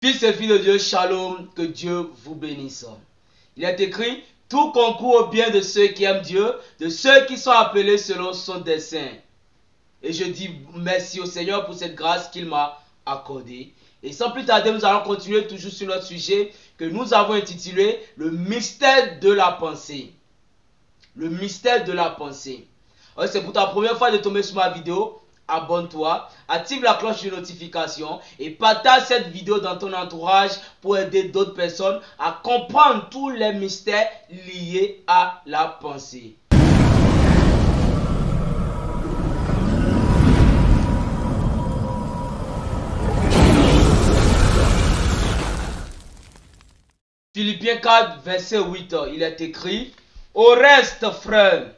Fils et filles de Dieu, shalom, que Dieu vous bénisse. Il est écrit, tout concourt au bien de ceux qui aiment Dieu, de ceux qui sont appelés selon son dessein. Et je dis merci au Seigneur pour cette grâce qu'il m'a accordée. Et sans plus tarder, nous allons continuer toujours sur notre sujet que nous avons intitulé le mystère de la pensée. Le mystère de la pensée. C'est pour ta première fois de tomber sur ma vidéo. Abonne-toi, active la cloche de notification et partage cette vidéo dans ton entourage pour aider d'autres personnes à comprendre tous les mystères liés à la pensée. Philippiens 4, verset 8, il est écrit: au reste, frères,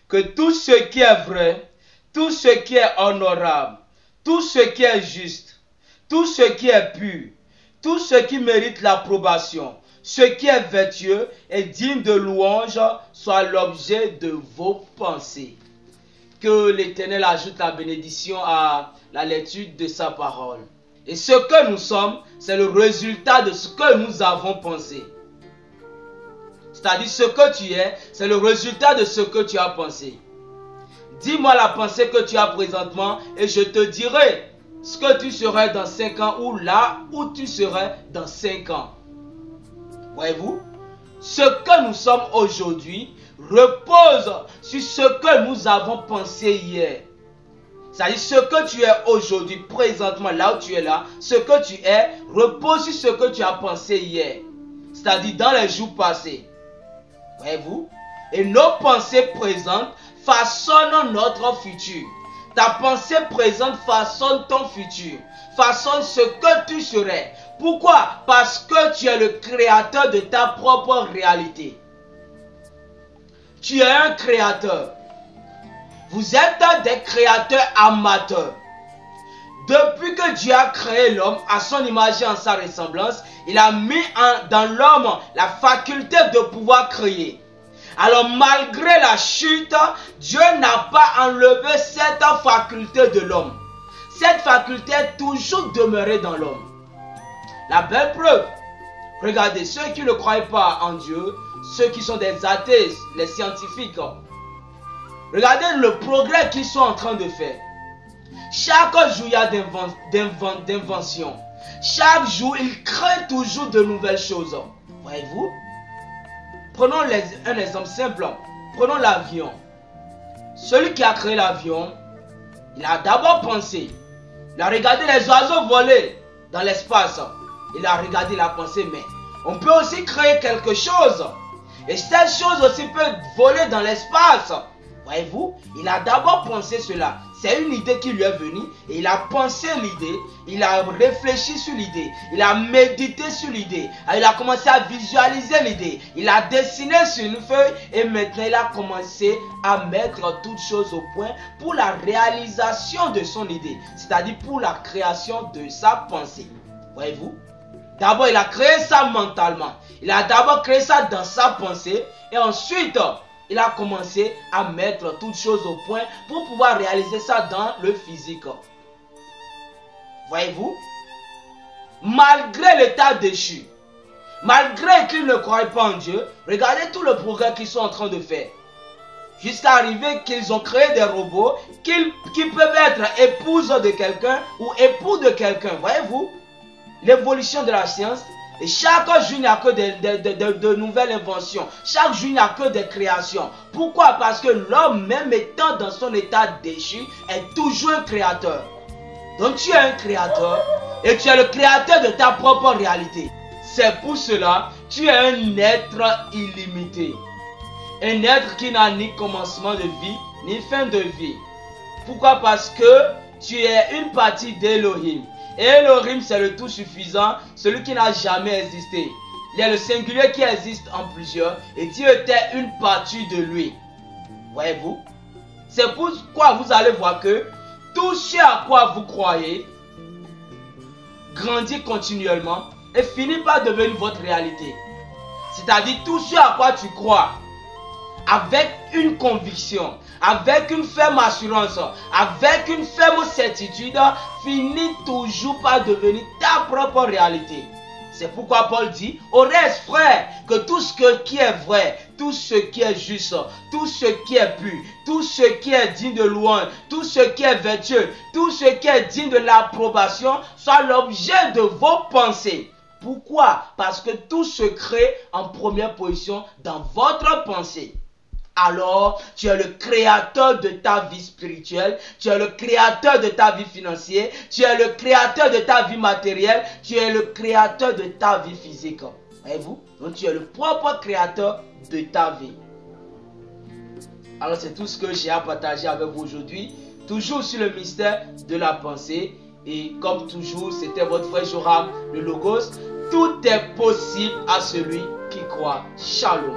que tout ce qui est vrai, tout ce qui est honorable, tout ce qui est juste, tout ce qui est pur, tout ce qui mérite l'approbation, ce qui est vertueux et digne de louange soit l'objet de vos pensées. Que l'Éternel ajoute la bénédiction à la lecture de sa parole. Et ce que nous sommes, c'est le résultat de ce que nous avons pensé. C'est-à-dire ce que tu es, c'est le résultat de ce que tu as pensé. Dis-moi la pensée que tu as présentement et je te dirai ce que tu serais dans 5 ans ou là où tu serais dans 5 ans. Voyez-vous, ce que nous sommes aujourd'hui repose sur ce que nous avons pensé hier. C'est-à-dire ce que tu es aujourd'hui, présentement, là où tu es là, ce que tu es repose sur ce que tu as pensé hier. C'est-à-dire dans les jours passés. Voyez-vous, et nos pensées présentes façonne notre futur. Ta pensée présente façonne ton futur. Façonne ce que tu serais. Pourquoi? Parce que tu es le créateur de ta propre réalité. Tu es un créateur. Vous êtes des créateurs amateurs. Depuis que Dieu a créé l'homme à son image et en sa ressemblance, il a mis dans l'homme la faculté de pouvoir créer. Alors malgré la chute, Dieu n'a pas enlevé cette faculté de l'homme. Cette faculté est toujours demeurée dans l'homme. La belle preuve, regardez, ceux qui ne croient pas en Dieu, ceux qui sont des athées, les scientifiques, regardez le progrès qu'ils sont en train de faire. Chaque jour, il y a d'inventions. Chaque jour, ils créent toujours de nouvelles choses. Voyez-vous? Prenons un exemple simple. Prenons l'avion. Celui qui a créé l'avion, il a d'abord pensé. Il a regardé les oiseaux voler dans l'espace. Il a regardé, il a pensé, mais on peut aussi créer quelque chose. Et cette chose aussi peut voler dans l'espace. Voyez-vous, il a d'abord pensé cela. C'est une idée qui lui est venue et il a pensé l'idée, il a réfléchi sur l'idée, il a médité sur l'idée, il a commencé à visualiser l'idée, il a dessiné sur une feuille et maintenant il a commencé à mettre toutes choses au point pour la réalisation de son idée, c'est-à-dire pour la création de sa pensée. Voyez-vous, d'abord il a créé ça mentalement, il a d'abord créé ça dans sa pensée et ensuite il a commencé à mettre toutes choses au point pour pouvoir réaliser ça dans le physique. Voyez-vous? Malgré l'état déchu, malgré qu'ils ne croient pas en Dieu, regardez tout le progrès qu'ils sont en train de faire. Jusqu'à arriver qu'ils ont créé des robots qui peuvent être épouses de quelqu'un ou époux de quelqu'un. Voyez-vous? L'évolution de la science. Et chaque jour, il n'y a que de nouvelles inventions. Chaque jour, il n'y a que des créations. Pourquoi? Parce que l'homme, même étant dans son état déchu, est toujours un créateur. Donc tu es un créateur et tu es le créateur de ta propre réalité. C'est pour cela que tu es un être illimité. Un être qui n'a ni commencement de vie, ni fin de vie. Pourquoi? Parce que tu es une partie d'Elohim. Et Elohim, c'est le tout suffisant, celui qui n'a jamais existé. Il y a le singulier qui existe en plusieurs et Dieu était une partie de lui. Voyez-vous? C'est pourquoi vous allez voir que tout ce à quoi vous croyez grandit continuellement et finit par devenir votre réalité. C'est-à-dire tout ce à quoi tu crois avec une conviction, avec une ferme assurance, avec une ferme certitude, finit toujours par devenir ta propre réalité. C'est pourquoi Paul dit, au reste, frère, que tout ce qui est vrai, tout ce qui est juste, tout ce qui est pur, tout ce qui est digne de louange, tout ce qui est vertueux, tout ce qui est digne de l'approbation, soit l'objet de vos pensées. Pourquoi? Parce que tout se crée en première position dans votre pensée. Alors, tu es le créateur de ta vie spirituelle, tu es le créateur de ta vie financière, tu es le créateur de ta vie matérielle, tu es le créateur de ta vie physique. Voyez-vous? Donc, tu es le propre créateur de ta vie. Alors, c'est tout ce que j'ai à partager avec vous aujourd'hui. Toujours sur le mystère de la pensée. Et comme toujours, c'était votre frère Joram, le Logos. Tout est possible à celui qui croit. Shalom.